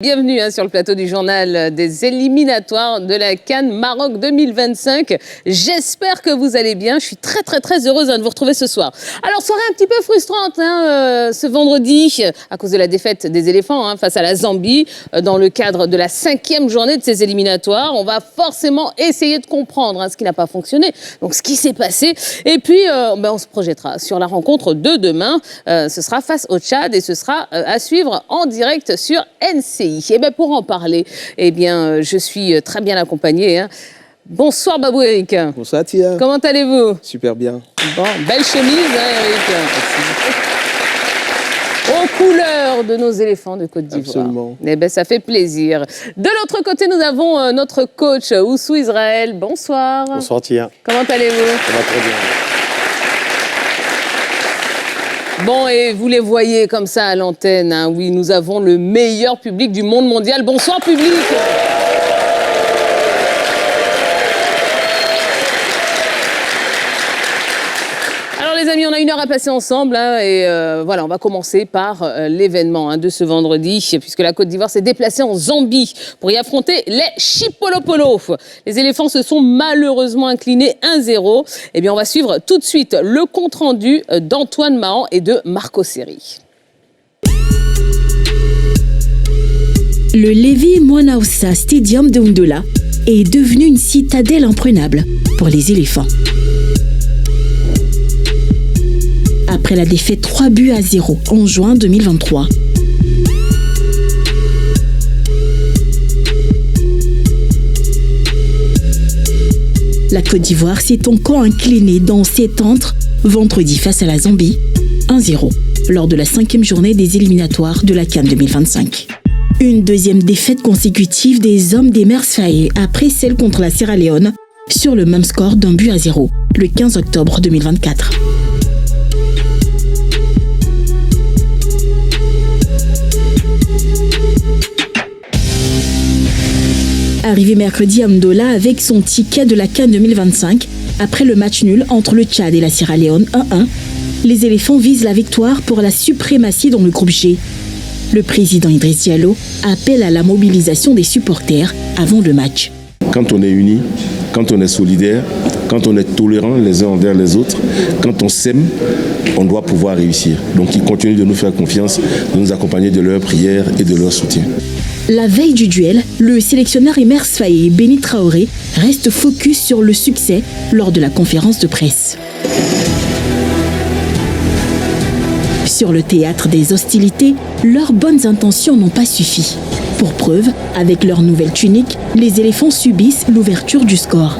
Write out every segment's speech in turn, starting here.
Bienvenue sur le plateau du journal des éliminatoires de la CAN Maroc 2025. J'espère que vous allez bien. Je suis très heureuse de vous retrouver ce soir. Alors, soirée un petit peu frustrante ce vendredi à cause de la défaite des éléphants face à la Zambie dans le cadre de la 5e journée de ces éliminatoires. On va forcément essayer de comprendre ce qui n'a pas fonctionné, donc ce qui s'est passé. Et puis, on se projettera sur la rencontre de demain. Ce sera face au Tchad et ce sera à suivre en direct sur NCI. Et pour en parler, je suis très bien accompagnée. Bonsoir Babou Eric. Bonsoir Tia. Comment allez-vous? Super bien. Bon, belle chemise Eric. Merci. Aux couleurs de nos éléphants de Côte d'Ivoire. Absolument. Ça fait plaisir. De l'autre côté, nous avons notre coach Oussou Israël. Bonsoir. Bonsoir Tia. Comment allez-vous? Ça va très bien. Bon, et vous les voyez comme ça à l'antenne, oui, nous avons le meilleur public du monde mondial. Bonsoir public. Alors les amis, on a 1 heure à passer ensemble on va commencer par l'événement de ce vendredi, puisque la Côte d'Ivoire s'est déplacée en Zambie pour y affronter les Chipolopolo. Les éléphants se sont malheureusement inclinés 1-0. On va suivre tout de suite le compte-rendu d'Antoine Mahan et de Marco Seri. Le Lévi Mwanawasa Stadium de Ndola est devenu une citadelle imprenable pour les éléphants. Après la défaite 3-0 en juin 2023. La Côte d'Ivoire s'est encore inclinée dans cet entre vendredi face à la Zambie, 1-0, lors de la 5e journée des éliminatoires de la CAN 2025. Une deuxième défaite consécutive des hommes des Mers Faye après celle contre la Sierra Leone sur le même score d'1-0, le 15 octobre 2024. Arrivé mercredi à Ndola avec son ticket de la CAN 2025, après le match nul entre le Tchad et la Sierra Leone 1-1, les éléphants visent la victoire pour la suprématie dans le groupe G. Le président Idriss Diallo appelle à la mobilisation des supporters avant le match. Quand on est unis, quand on est solidaire, quand on est tolérant les uns envers les autres, quand on s'aime, on doit pouvoir réussir. Donc ils continuent de nous faire confiance, de nous accompagner de leurs prières et de leur soutien. La veille du duel, le sélectionneur Emers Faye, Béni Traoré, reste focus sur le succès lors de la conférence de presse. Sur le théâtre des hostilités, leurs bonnes intentions n'ont pas suffi. Pour preuve, avec leur nouvelle tunique, les éléphants subissent l'ouverture du score.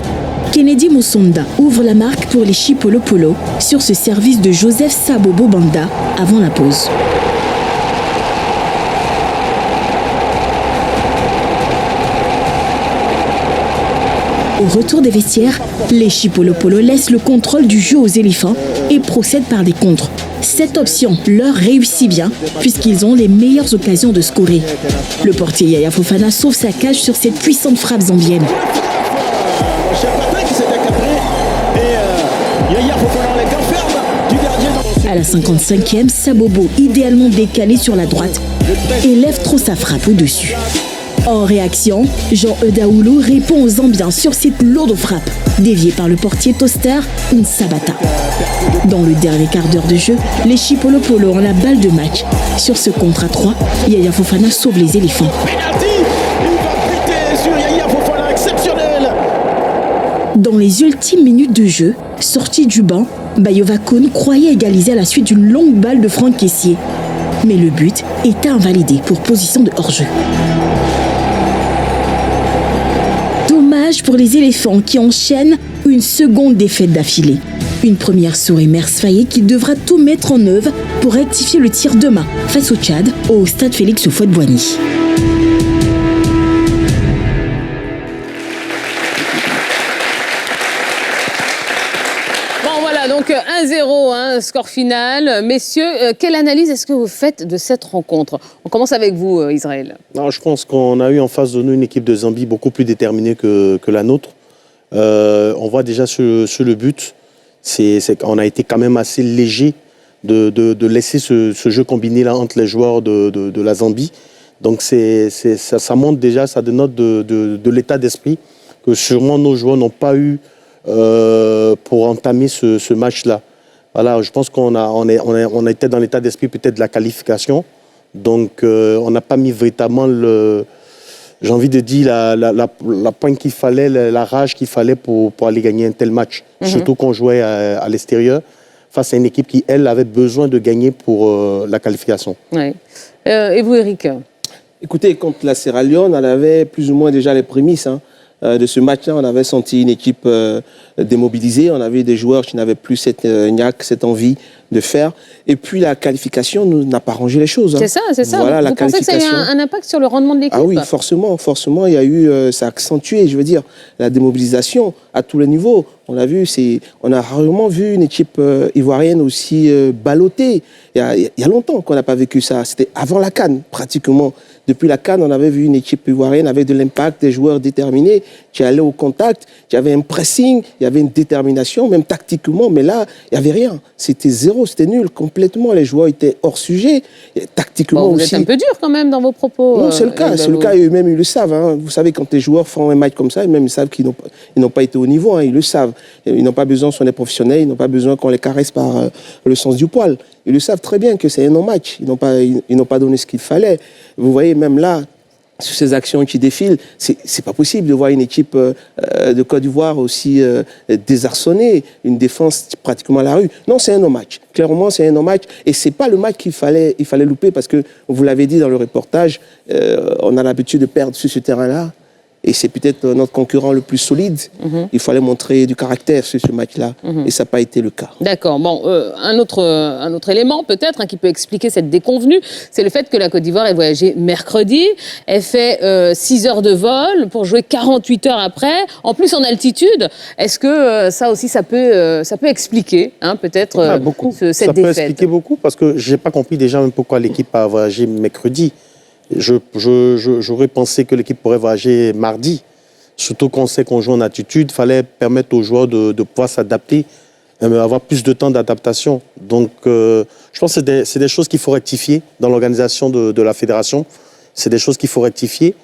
Kennedy Musonda ouvre la marque pour les Chipolopolo sur ce service de Joseph Sabobo Banda avant la pause. Au retour des vestiaires, les Chipolopolo laissent le contrôle du jeu aux éléphants et procèdent par des contres. Cette option leur réussit bien puisqu'ils ont les meilleures occasions de scorer. Le portier Yaya Fofana sauve sa cage sur cette puissante frappe zambienne. À la 55e, Sabobo, idéalement décalé sur la droite, élève trop sa frappe au-dessus. En réaction, Jean Edaoulou répond aux Zambiens sur cette lourde frappe, déviée par le portier Toster Nsabata. Dans le dernier quart d'heure de jeu, les Chipolopolo ont la balle de match. Sur ce contre à 3, Yaya Fofana sauve les éléphants. Dans les ultimes minutes de jeu, sorti du banc, Bayova Koun croyait égaliser à la suite d'une longue balle de Franck Kessié. Mais le but était invalidé pour position de hors-jeu. Dommage pour les éléphants qui enchaînent une seconde défaite d'affilée. Une première sur Emers Faye qui devra tout mettre en œuvre pour rectifier le tir demain face au Tchad au stade Félix Houphouët-Boigny. Donc 1-0, score final. Messieurs, quelle analyse est-ce que vous faites de cette rencontre? On commence avec vous, Israël. Non, je pense qu'on a eu en face de nous une équipe de Zambie beaucoup plus déterminée que la nôtre. On voit déjà sur le but, on a été quand même assez léger de laisser ce jeu combiné là entre les joueurs de la Zambie. Donc ça montre déjà, ça dénote de l'état d'esprit que sûrement nos joueurs n'ont pas eu pour entamer ce match-là. Voilà, je pense on était dans l'état d'esprit peut-être de la qualification. Donc on n'a pas mis véritablement j'ai envie de dire la pointe qu'il fallait, la rage qu'il fallait pour aller gagner un tel match. Surtout qu'on jouait à l'extérieur face à une équipe qui, elle, avait besoin de gagner pour la qualification. Ouais. Et vous, Eric? Écoutez, contre la Sierra Leone, on avait plus ou moins déjà les prémices de ce match-là. On avait senti une équipe démobilisée. On avait des joueurs qui n'avaient plus cette niaque, cette envie de faire. Et puis la qualification n'a pas rangé les choses. C'est ça, c'est ça. Voilà, vous pensez que ça a eu un impact sur le rendement de l'équipe? Ah oui, forcément, il y a eu, ça a accentué, je veux dire, la démobilisation à tous les niveaux. On l'a vu, on a rarement vu une équipe ivoirienne aussi ballottée. Il y a longtemps qu'on n'a pas vécu ça. C'était avant la CAN, pratiquement. Depuis la CAN, on avait vu une équipe ivoirienne avec de l'impact, des joueurs déterminés, qui allaient au contact, qui avaient un pressing, il y avait une détermination, même tactiquement. Mais là, il n'y avait rien. C'était zéro, c'était nul, complètement. Les joueurs étaient hors sujet. Et tactiquement vous êtes un peu dur quand même dans vos propos. Non, c'est le cas. C'est le cas. Et eux-mêmes, ils le savent. Vous savez, quand les joueurs font un match comme ça, ils savent qu'ils n'ont pas été au niveau. Ils le savent. Ils n'ont pas besoin, sont des professionnels, ils n'ont pas besoin qu'on les caresse par le sens du poil. Ils le savent très bien que c'est un non-match. Ils n'ont pas donné ce qu'il fallait. Vous voyez, même là, sur ces actions qui défilent, c'est pas possible de voir une équipe de Côte d'Ivoire aussi désarçonnée, une défense pratiquement à la rue. Non, c'est un non-match. Clairement, c'est un non-match. Et c'est pas le match qu'il fallait louper parce que, vous l'avez dit dans le reportage, on a l'habitude de perdre sur ce terrain-là. Et c'est peut-être notre concurrent le plus solide. Il fallait montrer du caractère sur ce match-là. Et ça n'a pas été le cas. D'accord. Bon, un autre élément peut-être qui peut expliquer cette déconvenue, c'est le fait que la Côte d'Ivoire ait voyagé mercredi. Elle fait 6 heures de vol pour jouer 48 heures après. En plus, en altitude. Est-ce que ça aussi, ça peut expliquer peut-être cette ça défaite? peut expliquer beaucoup parce que je n'ai pas compris déjà même pourquoi l'équipe a voyagé mercredi. J'aurais pensé que l'équipe pourrait voyager mardi. Surtout qu'on sait qu'on joue en altitude, il fallait permettre aux joueurs de pouvoir s'adapter, avoir plus de temps d'adaptation. Donc, je pense que c'est des choses qu'il faut rectifier dans l'organisation de la fédération. C'est des choses qu'il faut rectifier.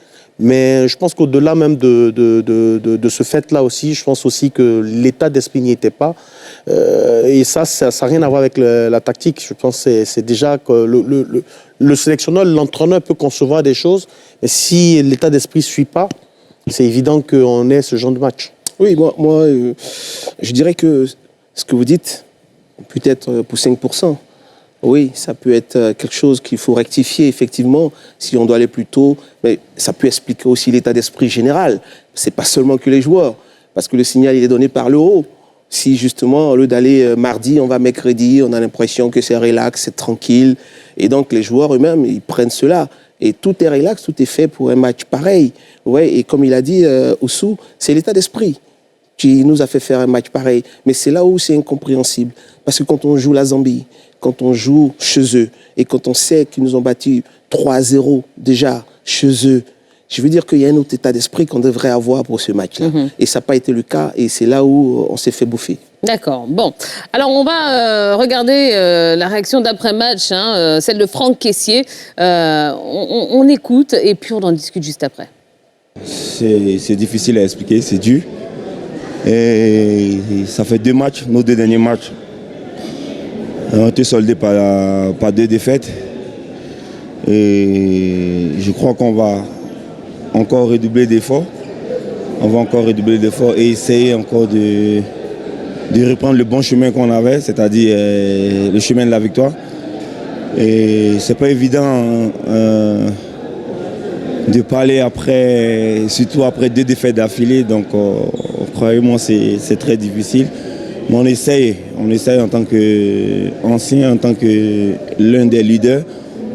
Mais je pense qu'au-delà même de ce fait-là aussi, je pense aussi que l'état d'esprit n'y était pas. Et ça n'a rien à voir avec la tactique. Je pense que c'est déjà que le sélectionneur, l'entraîneur peut concevoir des choses. Mais si l'état d'esprit ne suit pas, c'est évident qu'on ait ce genre de match. Oui, moi je dirais que ce que vous dites, peut-être pour 5%, oui, ça peut être quelque chose qu'il faut rectifier, effectivement, si on doit aller plus tôt. Mais ça peut expliquer aussi l'état d'esprit général. Ce n'est pas seulement que les joueurs, parce que le signal il est donné par le haut. Si justement, au lieu d'aller mardi, on va mercredi, on a l'impression que c'est relax, c'est tranquille. Et donc les joueurs eux-mêmes, ils prennent cela. Et tout est relax, tout est fait pour un match pareil. Ouais, et comme il a dit, Oussou, c'est l'état d'esprit qui nous a fait faire un match pareil. Mais c'est là où c'est incompréhensible. Parce que quand on joue la Zambie, quand on joue chez eux, et quand on sait qu'ils nous ont battu 3-0 déjà chez eux, je veux dire qu'il y a un autre état d'esprit qu'on devrait avoir pour ce match-là. Et ça n'a pas été le cas, et c'est là où on s'est fait bouffer. D'accord. Bon. Alors, on va regarder la réaction d'après-match, celle de Franck Caissier. On écoute, et puis on en discute juste après. C'est difficile à expliquer, c'est dur. Et ça fait 2 matchs, nos 2 derniers matchs ont été soldés par 2 défaites. Et je crois qu'on va encore redoubler d'efforts. On va encore redoubler d'efforts et essayer encore de reprendre le bon chemin qu'on avait, c'est-à-dire le chemin de la victoire. Et c'est pas évident de parler après, surtout après 2 défaites d'affilée. Donc, croyez-moi, c'est très difficile. Mais on essaye en tant qu'ancien, en tant que l'un des leaders,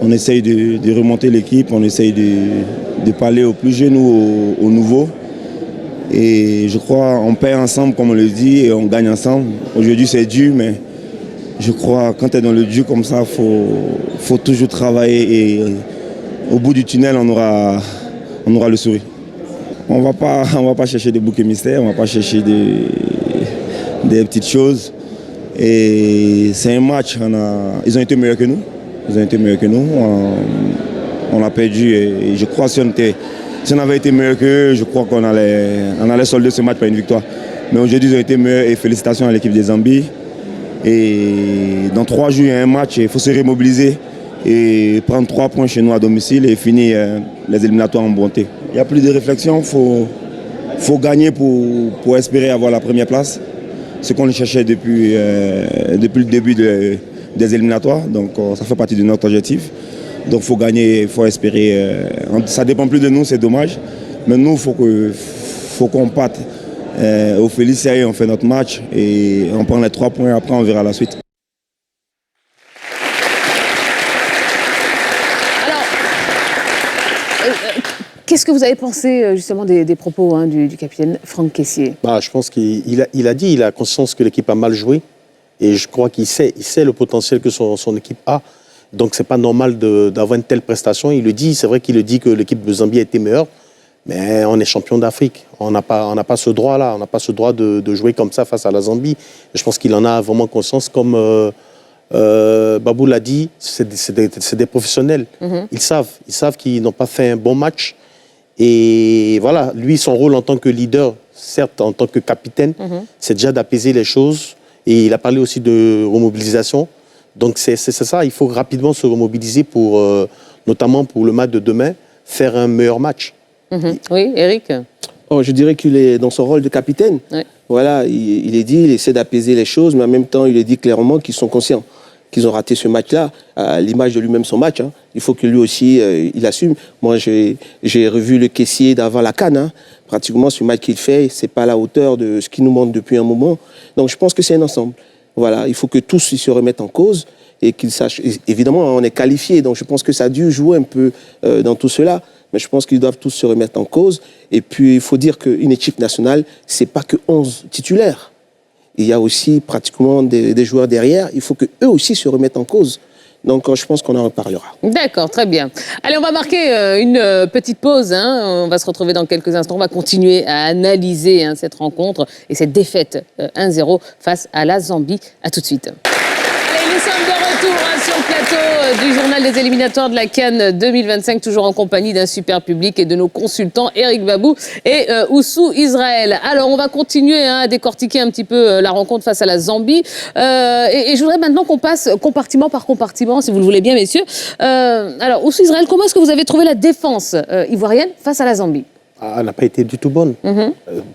on essaye de remonter l'équipe, on essaye de parler aux plus jeunes ou aux nouveaux. Et je crois qu'on perd ensemble, comme on le dit, et on gagne ensemble. Aujourd'hui, c'est dur, mais je crois que quand tu es dans le dur comme ça, il faut toujours travailler. Et au bout du tunnel, on aura le sourire. On va pas chercher des boucs émissaires, on ne va pas chercher des petites choses. Et c'est un match, ils ont été meilleurs que nous. on a perdu. Et je crois que si on avait été meilleur qu'eux, je crois qu'on allait solder ce match par une victoire. Mais aujourd'hui, ils ont été meilleurs et félicitations à l'équipe des Zambie. Et dans 3 jours, il y a un match, il faut se remobiliser et prendre 3 points chez nous à domicile et finir les éliminatoires en bonté. Il n'y a plus de réflexion, il faut gagner pour espérer avoir la première place. Ce qu'on cherchait depuis le début des éliminatoires, donc ça fait partie de notre objectif. Donc il faut gagner, il faut espérer. Ça ne dépend plus de nous, c'est dommage. Mais nous, il faut qu'on parte au Félicia et on fait notre match et on prend les 3 points, après on verra la suite. Alors, qu'est-ce que vous avez pensé justement des propos du capitaine Franck Kessié? Je pense qu'il a conscience que l'équipe a mal joué et je crois qu'il sait le potentiel que son équipe a. Donc c'est pas normal d'avoir une telle prestation. Il le dit, c'est vrai qu'il le dit que l'équipe de Zambie a été meilleure, mais on est champion d'Afrique. On n'a pas ce droit-là, on n'a pas ce droit de jouer comme ça face à la Zambie. Et je pense qu'il en a vraiment conscience, comme Babou l'a dit, c'est des professionnels. Ils savent qu'ils n'ont pas fait un bon match. Et voilà, lui, son rôle en tant que leader, certes en tant que capitaine, c'est déjà d'apaiser les choses. Et il a parlé aussi de remobilisation. Donc c'est ça, il faut rapidement se remobiliser notamment pour le match de demain, faire un meilleur match. Oui, Eric? Je dirais qu'il est dans son rôle de capitaine. Ouais. Voilà, il est dit, il essaie d'apaiser les choses, mais en même temps, il est dit clairement qu'ils sont conscients qu'ils ont raté ce match-là, à l'image de lui-même son match. Il faut que lui aussi, il assume. Moi, j'ai revu le Kessié d'avant la CAN. Pratiquement, ce match qu'il fait, c'est pas à la hauteur de ce qui nous montre depuis un moment. Donc, je pense que c'est un ensemble. Voilà, il faut que tous se remettent en cause et qu'ils sachent. Évidemment, on est qualifiés, donc je pense que ça a dû jouer un peu dans tout cela. Mais je pense qu'ils doivent tous se remettre en cause. Et puis, il faut dire qu'une équipe nationale, c'est pas que 11 titulaires. Il y a aussi pratiquement des joueurs derrière. Il faut qu'eux aussi se remettent en cause. Donc, je pense qu'on en reparlera. D'accord, très bien. Allez, on va marquer une petite pause. On va se retrouver dans quelques instants. On va continuer à analyser cette rencontre et cette défaite 1-0 face à la Zambie. À tout de suite. Allez, nous sommes de retour sur le plateau du journal des éliminatoires de la CAN 2025, toujours en compagnie d'un super public et de nos consultants Eric Babou et Oussou Israël. Alors, on va continuer à décortiquer un petit peu la rencontre face à la Zambie. Et je voudrais maintenant qu'on passe compartiment par compartiment, si vous le voulez bien, messieurs. Alors, Oussou Israël, comment est-ce que vous avez trouvé la défense ivoirienne face à la Zambie? Elle n'a pas été du tout bonne.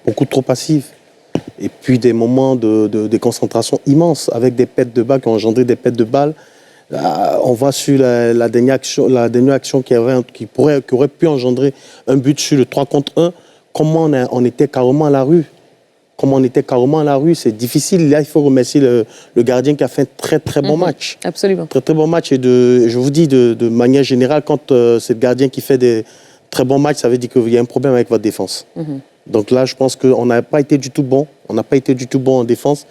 Beaucoup trop passive. Et puis des moments de concentration immenses avec des pètes de balles qui ont engendré des pètes de balles. On voit sur la dernière action qui aurait pu engendrer un but sur le 3 contre 1, comment on était carrément à la rue. C'est difficile. Là, il faut remercier le gardien qui a fait un très, très bon match. Absolument. Très, très bon match. Et je vous dis, de manière générale, quand c'est le gardien qui fait des très bons matchs, ça veut dire qu'il y a un problème avec votre défense. Donc là, je pense qu'on n'a pas été du tout bon. On n'a pas été du tout bon en défense.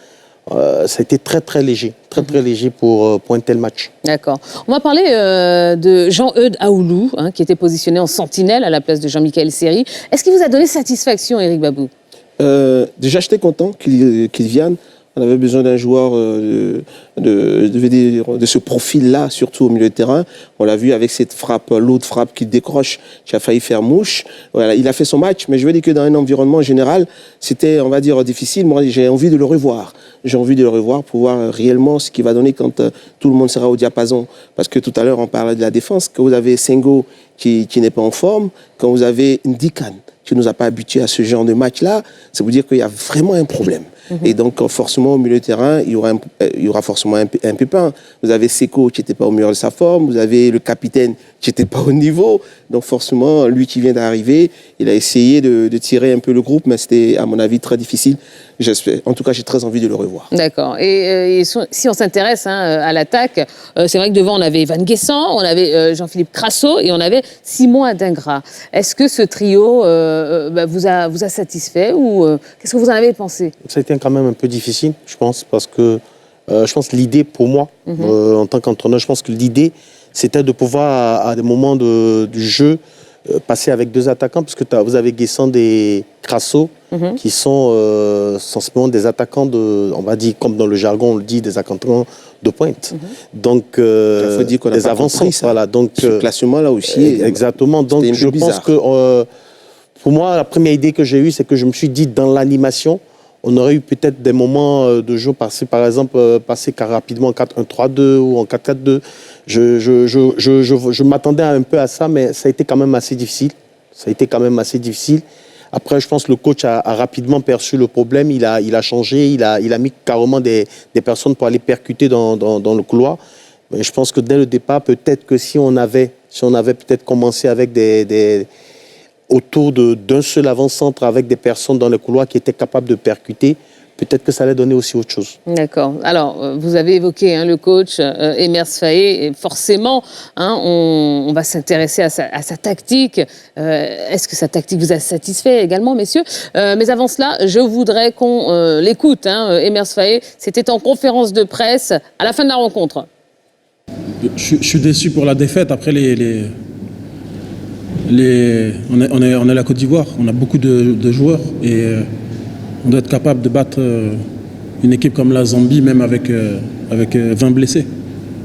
Ça a été très, très léger. Très, très léger pour un tel match. D'accord. On va parler de Jean-Eudes Aoulou, qui était positionné en sentinelle à la place de Jean-Michel Seri. Est-ce qu'il vous a donné satisfaction, Eric Babou? Déjà, j'étais content qu'il vienne. On avait besoin d'un joueur de ce profil-là, surtout au milieu de terrain. On l'a vu avec cette frappe, l'autre frappe qui décroche, qui a failli faire mouche. Voilà, il a fait son match, mais je veux dire que dans un environnement général, c'était, on va dire, difficile. Moi, j'ai envie de le revoir. J'ai envie de le revoir pour voir réellement ce qu'il va donner quand tout le monde sera au diapason. Parce que tout à l'heure, on parlait de la défense. Quand vous avez Senghor qui n'est pas en forme, quand vous avez Ndikan qui ne nous a pas habitués à ce genre de match-là, ça veut dire qu'il y a vraiment un problème. Et donc, forcément, au milieu de terrain, il y aura forcément un pépin. Vous avez Seko qui n'était pas au meilleur de sa forme, vous avez le capitaine qui n'était pas au niveau. Donc, forcément, lui qui vient d'arriver, il a essayé de tirer un peu le groupe, mais c'était, à mon avis, très difficile. En tout cas, j'ai très envie de le revoir. D'accord. Et si on s'intéresse à l'attaque, c'est vrai que devant, on avait Van Guessant, on avait Jean-Philippe Crasso et on avait Simon Adingra. Est-ce que ce trio vous a satisfait ou qu'est-ce que vous en avez pensé? Ça a été quand même un peu difficile, je pense, parce que je pense que l'idée, pour moi, en tant qu'entraîneur, je pense que l'idée, c'était de pouvoir, à des moments du jeu, passer avec deux attaquants, parce que vous avez Guessant et Crasso, qui sont sensiblement des attaquants on va dire, comme dans le jargon on le dit, des attaquants de pointe. Donc, il faut dire qu'on a des pas avancants. compris ça. Voilà, donc, Ce classement-là aussi. exactement. Donc, je pense que, pour moi, la première idée que j'ai eue, c'est que je me suis dit, dans l'animation, on aurait eu peut-être des moments de jeu passer, par exemple, passer rapidement en 4-1-3-2 ou en 4-4-2. Je m'attendais un peu à ça, mais ça a été quand même assez difficile. Après, je pense que le coach a rapidement perçu le problème. Il a changé, il a mis carrément des personnes pour aller percuter dans le couloir. Mais je pense que dès le départ, peut-être que si on avait peut-être commencé avec autour d'un seul avant-centre avec des personnes dans le couloir qui étaient capables de percuter, peut-être que ça allait donner aussi autre chose. D'accord. Alors, vous avez évoqué le coach Emers Faé, et forcément, on va s'intéresser à sa tactique. Est-ce que sa tactique vous a satisfait également, messieurs? Mais avant cela, je voudrais qu'on l'écoute. Emers Faé, c'était en conférence de presse à la fin de la rencontre. Je suis déçu pour la défaite. Après, on est la Côte d'Ivoire, on a beaucoup de joueurs et on doit être capable de battre une équipe comme la Zambie, même avec 20 blessés.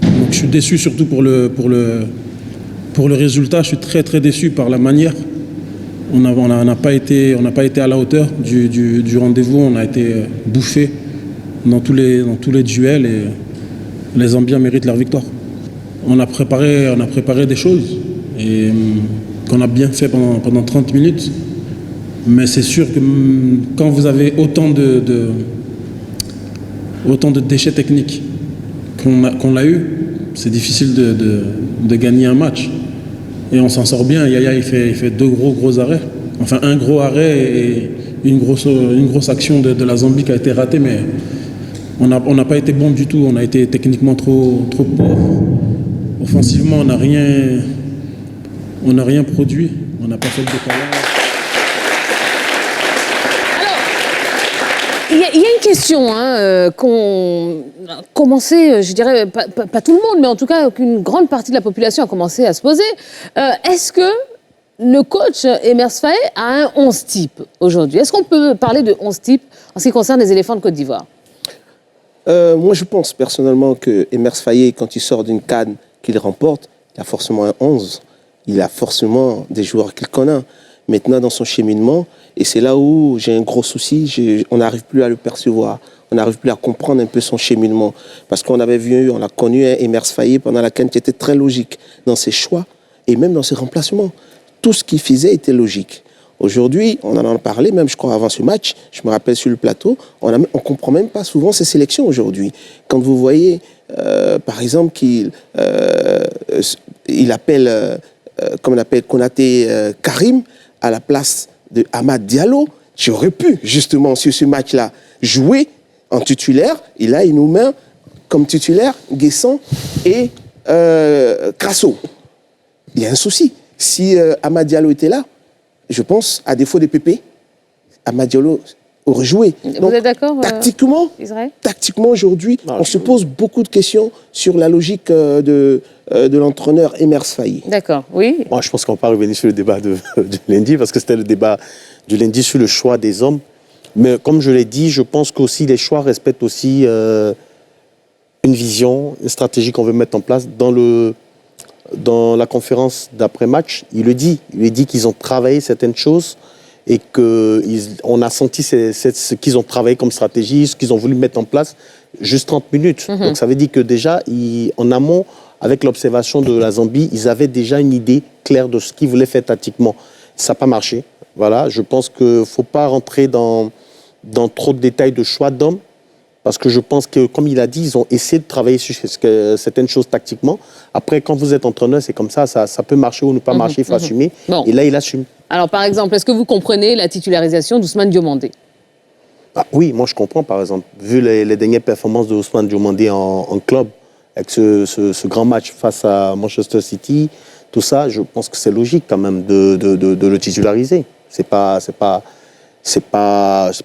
Donc je suis déçu surtout pour le résultat. Je suis très très déçu par la manière. On n'a pas été à la hauteur du rendez-vous. On a été bouffé dans tous les duels et les Zambiens méritent leur victoire. On a préparé des choses et qu'on a bien fait pendant 30 minutes. Mais c'est sûr que quand vous avez autant de déchets techniques qu'on l'a eu, c'est difficile de gagner un match. Et on s'en sort bien. Yaya, il fait 2 gros arrêts. Enfin, un gros arrêt et une grosse action de la Zambie qui a été ratée. Mais on n'a pas été bon du tout. On a été techniquement trop pauvre. Offensivement, on n'a rien produit. On n'a pas fait le décalage. Il y a une question qu'on a commencé, je dirais, pas tout le monde, mais en tout cas qu'une grande partie de la population a commencé à se poser. Est-ce que le coach Emers Faé a un 11 type aujourd'hui? Est-ce qu'on peut parler de 11 type en ce qui concerne les éléphants de Côte d'Ivoire? Moi, je pense personnellement que Emers Faé, quand il sort d'une CAN qu'il remporte, il a forcément un 11. Il a forcément des joueurs qu'il connaît. Maintenant, dans son cheminement, et c'est là où j'ai un gros souci, on n'arrive plus à le percevoir, on n'arrive plus à comprendre un peu son cheminement. Parce qu'on a connu Emers Faé pendant la CAN qui était très logique dans ses choix et même dans ses remplacements. Tout ce qu'il faisait était logique. Aujourd'hui, on en a parlé, même je crois avant ce match, je me rappelle sur le plateau, on ne comprend même pas souvent ses sélections aujourd'hui. Quand vous voyez, par exemple, qu'il appelle, comme on appelle Konaté Karim, à la place de Amad Diallo, j'aurais pu justement sur ce match-là jouer en titulaire, et là il nous met comme titulaire Guessant et Crasso. Il y a un souci. Si Amad Diallo était là, je pense, à défaut des PP, Amad Diallo aurait joué. Vous êtes d'accord, Israël ? Tactiquement aujourd'hui, on se pose beaucoup de questions sur la logique de l'entraîneur Emers Faé. D'accord, oui. Moi, je pense qu'on ne va pas revenir sur le débat du lundi, parce que c'était le débat du lundi sur le choix des hommes. Mais comme je l'ai dit, je pense qu'aussi les choix respectent aussi une vision, une stratégie qu'on veut mettre en place. Dans la conférence d'après-match, il le dit qu'ils ont travaillé certaines choses et qu'on a senti ce qu'ils ont travaillé comme stratégie, ce qu'ils ont voulu mettre en place, juste 30 minutes. Donc ça veut dire que déjà, en amont, avec l'observation de la Zambie, ils avaient déjà une idée claire de ce qu'ils voulaient faire tactiquement. Ça n'a pas marché. Voilà, je pense qu'il ne faut pas rentrer dans trop de détails de choix d'hommes, parce que je pense que, comme il a dit, ils ont essayé de travailler sur certaines choses tactiquement. Après, quand vous êtes entraîneur, c'est comme ça peut marcher ou ne pas marcher, il faut assumer. Bon. Et là, il assume. Alors, par exemple, est-ce que vous comprenez la titularisation d'Ousmane Diomandé ? Oui, moi je comprends, par exemple. Vu les dernières performances de Ousmane Diomandé en club, avec ce grand match face à Manchester City, tout ça, je pense que c'est logique quand même de le titulariser. C'est pas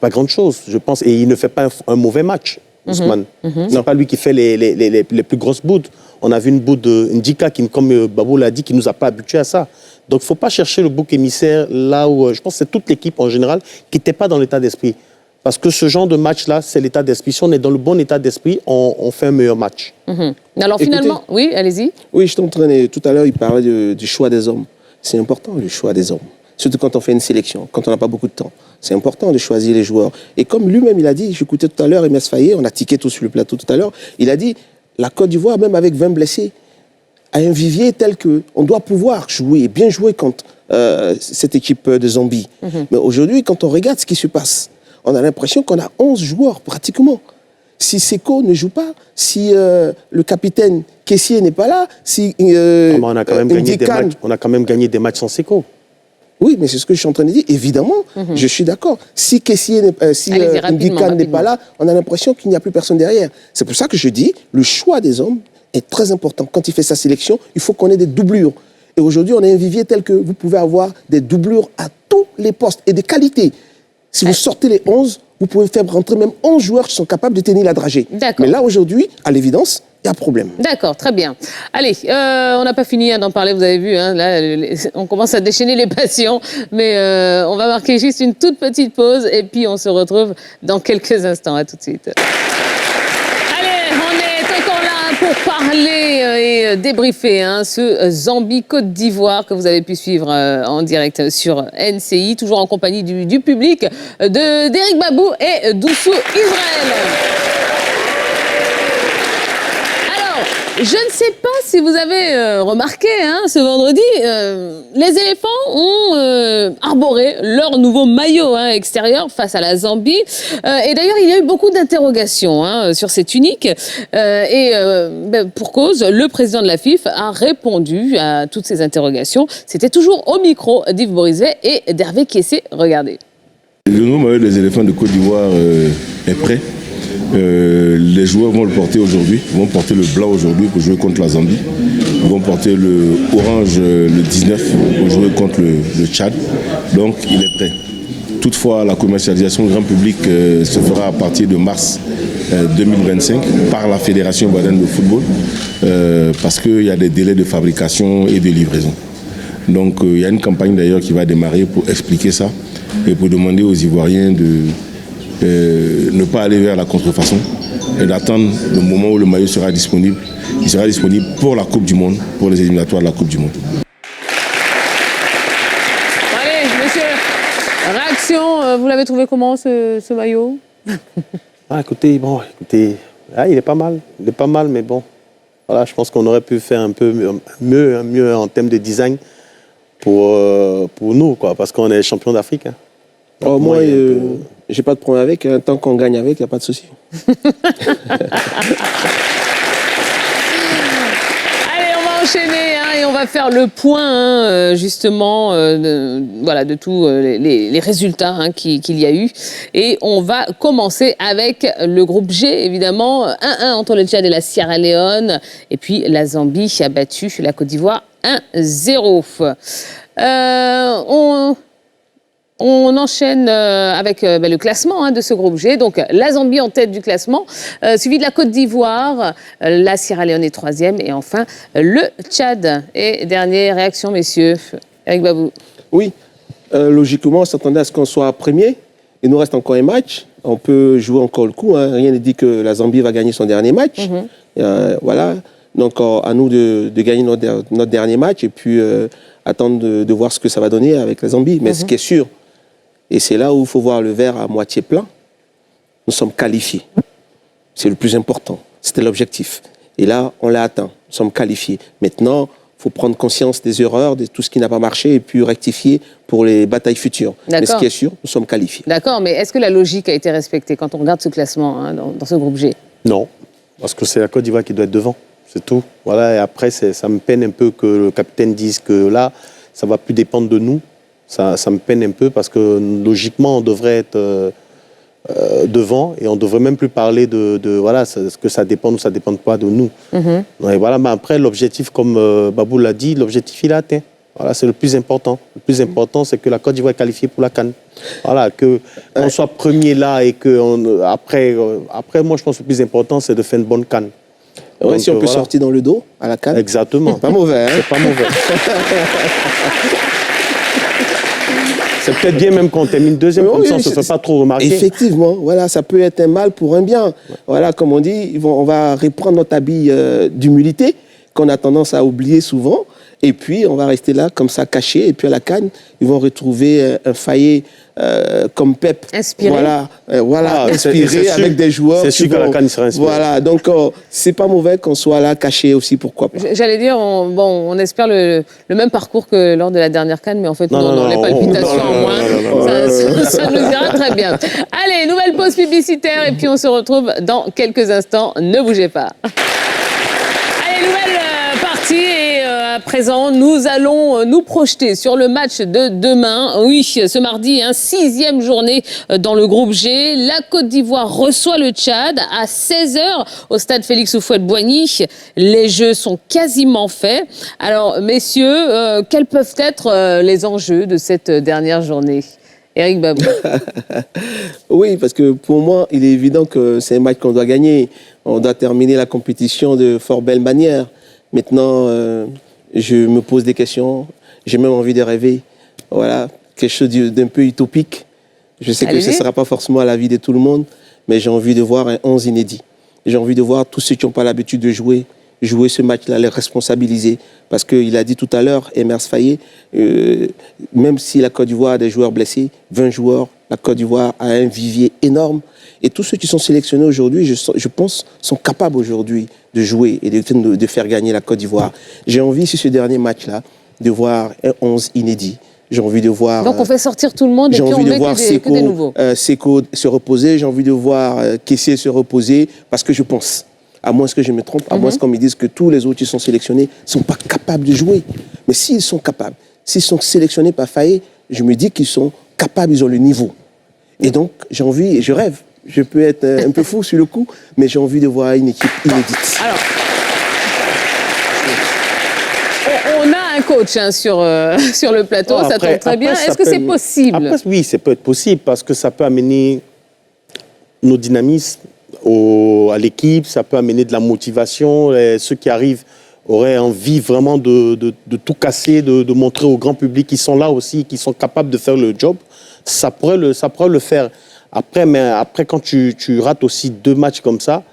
grande chose, je pense. Et il ne fait pas un mauvais match, Ousmane. C'est pas lui qui fait les plus grosses boudes. On a vu une bout de Ndika qui, comme Babou l'a dit, qui nous a pas habitués à ça. Donc, il ne faut pas chercher le bouc émissaire là où, je pense que c'est toute l'équipe en général qui n'était pas dans l'état d'esprit. Parce que ce genre de match-là, c'est l'état d'esprit. Si on est dans le bon état d'esprit, on fait un meilleur match. Alors finalement, oui, allez-y. Oui, je t'entraînais tout à l'heure, il parlait du choix des hommes. C'est important, le choix des hommes. Surtout quand on fait une sélection, quand on n'a pas beaucoup de temps. C'est important de choisir les joueurs. Et comme lui-même, il a dit, j'écoutais tout à l'heure Emes Faye, on a tiqué tout sur le plateau tout à l'heure, il a dit, la Côte d'Ivoire, même avec 20 blessés, a un vivier tel qu'on doit pouvoir jouer, bien jouer contre cette équipe de Zambie. Mais aujourd'hui, quand on regarde ce qui se passe, on a l'impression qu'on a 11 joueurs pratiquement. Si Seko ne joue pas, si le capitaine Kessié n'est pas là, si on a quand même gagné des matchs sans Seko. Oui, mais c'est ce que je suis en train de dire. Évidemment, je suis d'accord. Si Kessié Ndika n'est pas là, on a l'impression qu'il n'y a plus personne derrière. C'est pour ça que je dis, le choix des hommes est très important. Quand il fait sa sélection, il faut qu'on ait des doublures. Et aujourd'hui, on a un vivier tel que vous pouvez avoir des doublures à tous les postes et de qualité. Si vous sortez les 11, vous pouvez faire rentrer même 11 joueurs qui sont capables de tenir la dragée. Mais là, aujourd'hui, à l'évidence, il y a problème. D'accord, très bien. Allez, on n'a pas fini d'en parler, vous avez vu, hein, là, on commence à déchaîner les passions, mais on va marquer juste une toute petite pause et puis on se retrouve dans quelques instants. À tout de suite. Allez, on est encore là pour parler et débriefer ce Zambie-Côte d'Ivoire que vous avez pu suivre en direct sur NCI, toujours en compagnie du public, d'Éric Babou et d'Oussou Israël. Je ne sais pas si vous avez remarqué, ce vendredi, les éléphants ont arboré leur nouveau maillot extérieur face à la Zambie. Et d'ailleurs, il y a eu beaucoup d'interrogations sur ces tuniques. Pour cause, le président de la FIF a répondu à toutes ces interrogations. C'était toujours au micro d'Yves Borizet et d'Hervé Kessié. Regardez. Le nouveau maillot des éléphants de Côte d'Ivoire est prêt. Les joueurs vont le porter aujourd'hui, vont porter le blanc aujourd'hui pour jouer contre la Zambie. Ils vont porter le orange le 19 pour jouer contre le Tchad. Donc il est prêt. Toutefois, la commercialisation grand public se fera à partir de mars 2025 par la Fédération ivoirienne de football parce qu'il y a des délais de fabrication et de livraison. Donc il y a une campagne d'ailleurs qui va démarrer pour expliquer ça et pour demander aux Ivoiriens de ne pas aller vers la contrefaçon et d'attendre le moment où le maillot sera disponible. Il sera disponible pour la Coupe du Monde, pour les éliminatoires de la Coupe du Monde. Allez, monsieur, réaction, vous l'avez trouvé comment ce maillot? Écoutez, il est pas mal. Il est pas mal, mais bon. Voilà, je pense qu'on aurait pu faire un peu mieux en termes de design pour nous, quoi, parce qu'on est champion d'Afrique. Moi, j'ai pas de problème avec. Tant qu'on gagne avec, il n'y a pas de souci. Allez, on va enchaîner et on va faire le point justement de tous les résultats qu'il y a eu. Et on va commencer avec le groupe G, évidemment. 1-1 entre le Tchad et la Sierra Leone. Et puis la Zambie a battu la Côte d'Ivoire 1-0. On enchaîne avec le classement de ce groupe G. Donc la Zambie en tête du classement, suivi de la Côte d'Ivoire, la Sierra Leone est 3e et enfin le Tchad. Et dernière réaction, messieurs, Éric Babou. Oui, logiquement, on s'attendait à ce qu'on soit premier. Il nous reste encore un match. On peut jouer encore le coup. Rien ne dit que la Zambie va gagner son dernier match. Voilà. Donc à nous de gagner notre dernier match et puis attendre de voir ce que ça va donner avec la Zambie. Mais ce qui est sûr, et c'est là où il faut voir le verre à moitié plein, nous sommes qualifiés. C'est le plus important. C'était l'objectif. Et là, on l'a atteint. Nous sommes qualifiés. Maintenant, il faut prendre conscience des erreurs, de tout ce qui n'a pas marché et puis rectifier pour les batailles futures. Mais ce qui est sûr, nous sommes qualifiés. D'accord, mais est-ce que la logique a été respectée quand on regarde ce classement dans ce groupe G? Non, parce que c'est la Côte d'Ivoire qui doit être devant. C'est tout. Voilà, et après, ça me peine un peu que le capitaine dise que là, ça ne va plus dépendre de nous. Ça me peine un peu parce que logiquement, on devrait être devant et on ne devrait même plus parler ce que ça dépend ou ça ne dépend pas de nous. Et voilà, mais après, l'objectif, comme Babou l'a dit, l'objectif, il est atteint. Voilà, c'est le plus important. Le plus important, c'est que la Côte d'Ivoire est qualifiée pour la CAN. Voilà, qu'on soit premier là et que après, moi, je pense que le plus important, c'est de faire une bonne CAN. Ouais, si on peut sortir dans le dos à la CAN. Exactement. Pas mauvais, hein? C'est pas mauvais. C'est peut-être bien même quand on termine deuxième, comme ça on ne se fait pas trop remarquer. Effectivement, voilà, ça peut être un mal pour un bien. Voilà, comme on dit, on va reprendre notre habit d'humilité qu'on a tendance à oublier souvent. Et puis, on va rester là, comme ça, caché. Et puis, à la CAN, ils vont retrouver un Fayet comme Pep. Inspiré. Voilà, inspiré avec des joueurs. C'est sûr qu'à la CAN, il sera inspiré. Voilà, donc, c'est pas mauvais qu'on soit là, caché aussi, pourquoi pas. J'allais dire, on espère le même parcours que lors de la dernière CAN, mais en fait, non, les palpitations en moins. Ça nous ira très bien. Allez, nouvelle pause publicitaire, et puis on se retrouve dans quelques instants. Ne bougez pas. Allez, nouvelle partie, et à présent, nous allons nous projeter sur le match de demain. Oui, ce mardi, 6e journée dans le groupe G. La Côte d'Ivoire reçoit le Tchad à 16h au stade Félix Houphouët-Boigny. Les jeux sont quasiment faits. Alors, messieurs, quels peuvent être les enjeux de cette dernière journée ? Eric Babou. Oui, parce que pour moi, il est évident que c'est un match qu'on doit gagner. On doit terminer la compétition de fort belle manière. Maintenant, je me pose des questions. J'ai même envie de rêver. Voilà, quelque chose d'un peu utopique. Je sais que ce ne sera pas forcément à la vie de tout le monde, mais j'ai envie de voir un 11 inédit. J'ai envie de voir tous ceux qui n'ont pas l'habitude de jouer ce match-là, les responsabiliser. Parce qu'il a dit tout à l'heure, Emers Fayet, même si la Côte d'Ivoire a des joueurs blessés, 20 joueurs, la Côte d'Ivoire a un vivier énorme. Et tous ceux qui sont sélectionnés aujourd'hui, je pense, sont capables aujourd'hui de jouer et de faire gagner la Côte d'Ivoire. J'ai envie, sur ce dernier match-là, de voir un 11 inédit. J'ai envie de voir... Donc on fait sortir tout le monde et puis on met que des nouveaux. Seko se reposer, j'ai envie de voir Kessié se reposer, parce que je pense, à moins que je me trompe, à moins qu'on me dise que tous les autres qui sont sélectionnés ne sont pas capables de jouer. Mais s'ils sont capables, s'ils sont sélectionnés par Fayet, je me dis qu'ils sont capables, ils ont le niveau. Et donc, j'ai envie, et je rêve, je peux être un peu fou sur le coup, mais j'ai envie de voir une équipe inédite. Alors, on a un coach sur le plateau, ça tombe très bien. Est-ce que c'est possible? Après, oui, ça peut être possible, parce que ça peut amener nos dynamismes à l'équipe, ça peut amener de la motivation. Ceux qui arrivent auraient envie vraiment de tout casser, de montrer au grand public qu'ils sont là aussi, qu'ils sont capables de faire le job. Ça pourrait le faire. Après, quand tu rates aussi 2 matchs comme ça,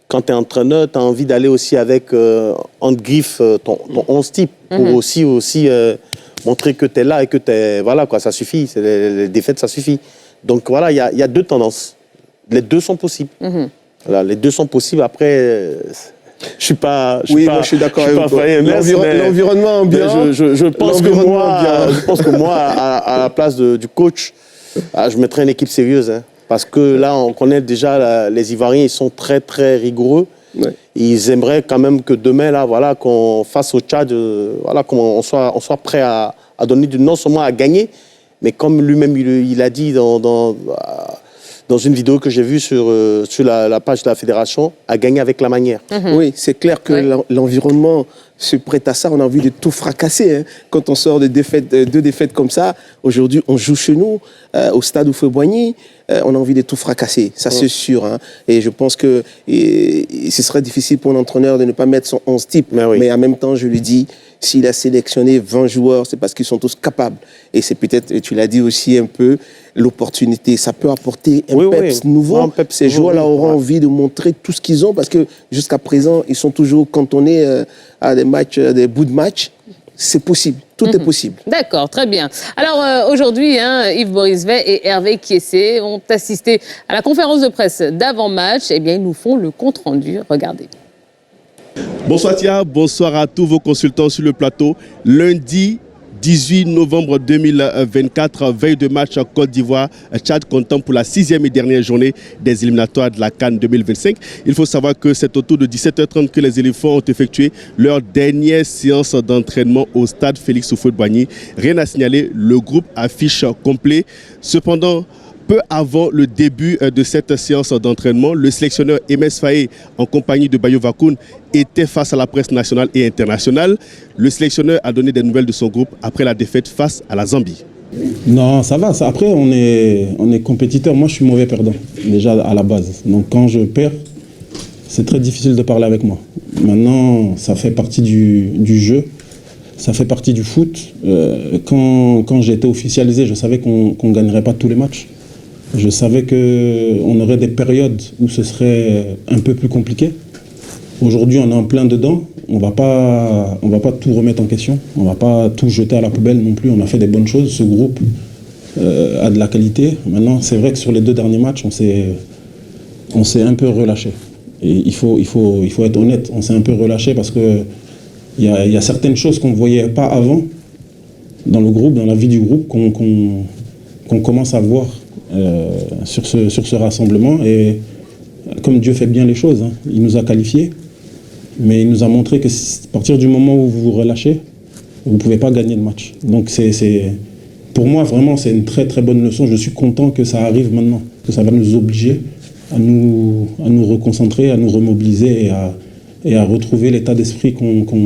quand tu es entraîneur, tu as envie d'aller aussi avec, entre griffes, ton 11 type, pour aussi montrer que tu es là et que tu es... Voilà, quoi, ça suffit. Les défaites, ça suffit. Donc voilà, il y a 2 tendances. Les 2 sont possibles. Voilà, les 2 sont possibles. Après... Je suis pas. Moi je suis d'accord avec toi. L'environnement ambiant. Je pense que moi, à la place du coach, je mettrais une équipe sérieuse. Hein, parce que là, on connaît déjà les Ivoiriens, ils sont très très rigoureux. Ouais. Ils aimeraient quand même que demain, là, voilà, qu'on fasse au Tchad, voilà, qu'on soit prêt à donner non seulement à gagner, mais comme lui-même il a dit dans une vidéo que j'ai vue sur la page de la fédération, à gagner avec la manière. Oui, c'est clair que l'environnement se prête à ça. On a envie de tout fracasser. Hein. Quand on sort de 2 défaites comme ça, aujourd'hui, on joue chez nous, au stade Houphouët-Boigny, on a envie de tout fracasser. Ça, c'est sûr. Hein. Et je pense que ce serait difficile pour l'entraîneur de ne pas mettre son 11 type. Mais en même temps, je lui dis, s'il a sélectionné 20 joueurs, c'est parce qu'ils sont tous capables. Et c'est peut-être, tu l'as dit aussi un peu, l'opportunité. Ça peut apporter un peps nouveau. Ces joueurs-là auront envie de montrer tout ce qu'ils ont, parce que jusqu'à présent, ils sont toujours cantonnés à des matchs, des bouts de match. C'est possible. Tout est possible. D'accord, très bien. Alors aujourd'hui, Yves Borisvet et Hervé Kessié ont assisté à la conférence de presse d'avant-match. Eh bien, ils nous font le compte-rendu. Regardez. Bonsoir Tia, bonsoir à tous vos consultants sur le plateau. Lundi 18 novembre 2024, veille de match en Côte d'Ivoire, Tchad comptant pour la 6e et dernière journée des éliminatoires de la CAN 2025. Il faut savoir que c'est autour de 17h30 que les éléphants ont effectué leur dernière séance d'entraînement au stade Félix Houphouët-Boigny. Rien à signaler, le groupe affiche complet. Cependant, peu avant le début de cette séance d'entraînement, le sélectionneur Emers Fayet, en compagnie de Bayo Vakoun, était face à la presse nationale et internationale. Le sélectionneur a donné des nouvelles de son groupe après la défaite face à la Zambie. Non, ça va. Après, on est compétiteur. Moi, je suis mauvais perdant, déjà à la base. Donc, quand je perds, c'est très difficile de parler avec moi. Maintenant, ça fait partie du jeu, ça fait partie du foot. Quand j'ai été officialisé, je savais qu'on ne gagnerait pas tous les matchs. Je savais qu'on aurait des périodes où ce serait un peu plus compliqué. Aujourd'hui, on est en plein dedans. On va pas tout remettre en question. On ne va pas tout jeter à la poubelle non plus. On a fait des bonnes choses. Ce groupe a de la qualité. Maintenant, c'est vrai que sur les 2 derniers matchs, on s'est un peu relâché. Et il faut être honnête. On s'est un peu relâché parce qu'il y a certaines choses qu'on ne voyait pas avant dans le groupe, dans la vie du groupe, qu'on commence à voir sur ce rassemblement. Et comme Dieu fait bien les choses, hein, il nous a qualifiés, mais il nous a montré que à partir du moment où vous vous relâchez, vous ne pouvez pas gagner le match. Donc pour moi, vraiment, c'est une très très bonne leçon. Je suis content que ça arrive maintenant, que ça va nous obliger à nous reconcentrer, à nous remobiliser et à retrouver l'état d'esprit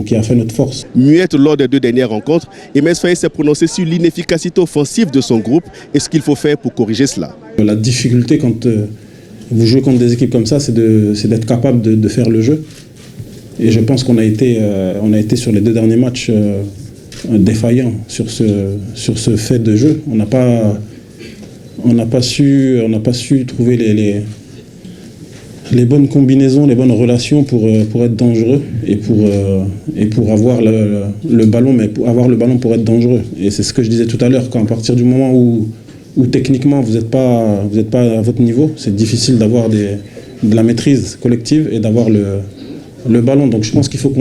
qui a fait notre force. Muette lors des 2 dernières rencontres, Emes Faé s'est prononcé sur l'inefficacité offensive de son groupe et ce qu'il faut faire pour corriger cela. La difficulté quand vous jouez contre des équipes comme ça, c'est d'être capable de faire le jeu. Et je pense qu'on a été sur les 2 derniers matchs défaillants sur ce fait de jeu. On n'a pas su trouver les bonnes combinaisons, les bonnes relations pour être dangereux et pour avoir le ballon, mais pour avoir le ballon pour être dangereux. Et c'est ce que je disais tout à l'heure, quand à partir du moment où techniquement vous n'êtes pas à votre niveau, c'est difficile d'avoir de la maîtrise collective et d'avoir le ballon. Donc je pense qu'il faut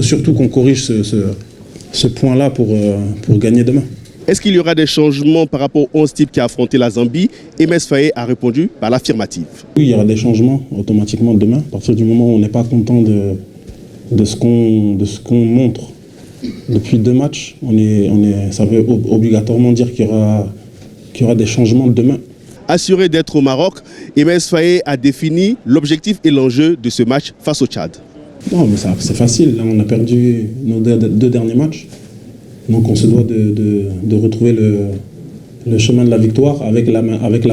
surtout qu'on corrige ce point-là pour gagner demain. Est-ce qu'il y aura des changements par rapport au 11 type qui a affronté la Zambie? Emes Faé a répondu par l'affirmative. Oui, il y aura des changements automatiquement demain. À partir du moment où on n'est pas content de ce qu'on montre depuis 2 matchs, ça veut obligatoirement dire qu'il y aura des changements demain. Assuré d'être au Maroc, Emes Faé a défini l'objectif et l'enjeu de ce match face au Tchad. Non, mais c'est facile. Là, on a perdu nos 2 derniers matchs. Donc on se doit de retrouver le chemin de la victoire avec la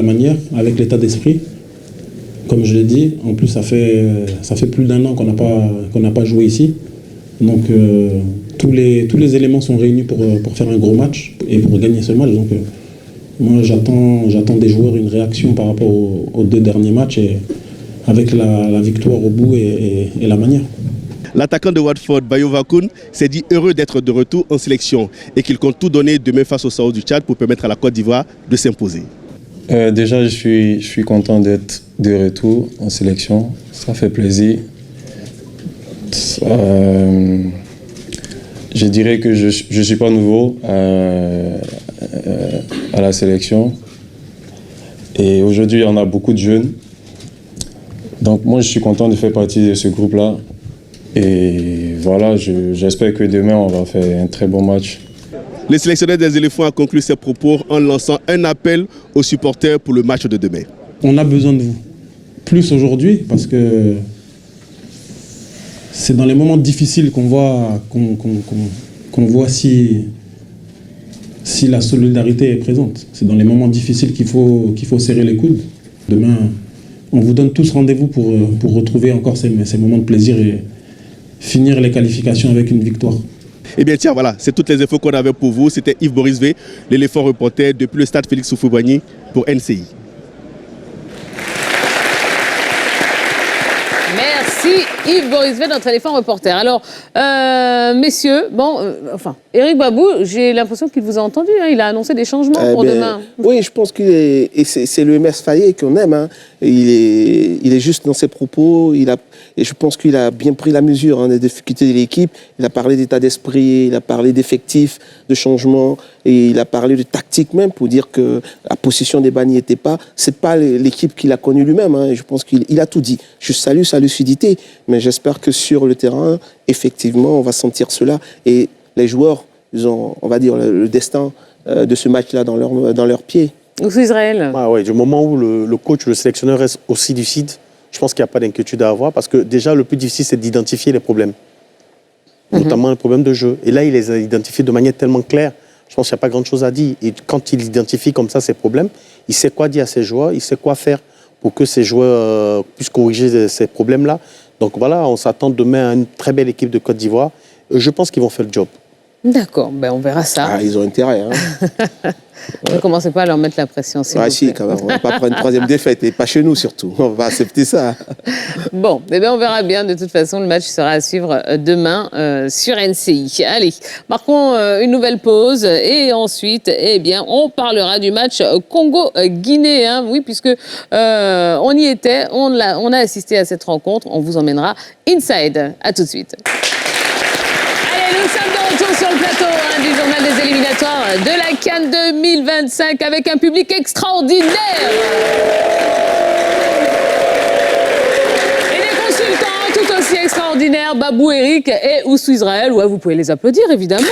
manière, avec l'état d'esprit. Comme je l'ai dit, en plus ça fait plus d'1 an qu'on n'a pas joué ici. Donc tous les éléments sont réunis pour faire un gros match et pour gagner ce match. Donc moi j'attends des joueurs une réaction par rapport aux 2 derniers matchs et avec la victoire au bout et la manière. L'attaquant de Watford, Bayo Vakoun, s'est dit heureux d'être de retour en sélection et qu'il compte tout donner demain face au Sahel du Tchad pour permettre à la Côte d'Ivoire de s'imposer. Déjà, je suis content d'être de retour en sélection. Ça fait plaisir. Je dirais que je ne suis pas nouveau à la sélection. Et aujourd'hui, on a beaucoup de jeunes. Donc moi, je suis content de faire partie de ce groupe-là. Et voilà, j'espère que demain, on va faire un très bon match. Le sélectionneur des éléphants a conclu ses propos en lançant un appel aux supporters pour le match de demain. On a besoin de vous. Plus aujourd'hui, parce que c'est dans les moments difficiles qu'on voit si la solidarité est présente. C'est dans les moments difficiles qu'il faut serrer les coudes. Demain, on vous donne tous rendez-vous pour retrouver encore ces moments de plaisir et finir les qualifications avec une victoire. Eh bien tiens, voilà, c'est toutes les infos qu'on avait pour vous. C'était Yves-Boris V, l'éléphant reporter depuis le stade Félix Houphouët-Boigny pour NCI. Merci Yves-Boris V, notre éléphant reporter. Alors, messieurs, Eric Babou, j'ai l'impression qu'il vous a entendu, hein, il a annoncé des changements pour demain. Oui, je pense et c'est le Emes Faé qu'on aime, hein. Il est juste dans ses propos, et je pense qu'il a bien pris la mesure des difficultés de l'équipe. Il a parlé d'état d'esprit, il a parlé d'effectifs, de changements, et il a parlé de tactique même pour dire que la position des bas n'y était pas. C'est pas l'équipe qu'il a connue lui-même, hein, et je pense qu'il a tout dit. Je salue sa lucidité, mais j'espère que sur le terrain, effectivement, on va sentir cela. Et les joueurs, ils ont, on va dire, le destin de ce match-là dans leurs pieds. C'est Israël. Ah ouais, du moment où le coach, le sélectionneur reste aussi lucide, je pense qu'il n'y a pas d'inquiétude à avoir parce que déjà, le plus difficile, c'est d'identifier les problèmes, notamment les problèmes de jeu. Et là, il les a identifiés de manière tellement claire. Je pense qu'il n'y a pas grand-chose à dire. Et quand il identifie comme ça ces problèmes, il sait quoi dire à ses joueurs, il sait quoi faire pour que ces joueurs puissent corriger ces problèmes-là. Donc voilà, on s'attend demain à une très belle équipe de Côte d'Ivoire. Je pense qu'ils vont faire le job. D'accord, ben on verra ça. Ah, ils ont intérêt. Hein. Ne commencez pas à leur mettre la pression, s'il vous plaît. Si, quand même. On ne va pas prendre une troisième défaite, et pas chez nous surtout. On va accepter ça. Bon, eh bien, on verra bien. De toute façon, le match sera à suivre demain sur NCI. Allez, marquons une nouvelle pause et ensuite, eh bien, on parlera du match Congo-Guinée. Hein, oui, puisque on y était, on a assisté à cette rencontre. On vous emmènera inside. À tout de suite. Nous sommes de retour sur le plateau du journal des éliminatoires de la CAN 2025 avec un public extraordinaire. Et des consultants tout aussi extraordinaires, Babou Eric et Oussou Israël. Ouais, vous pouvez les applaudir, évidemment.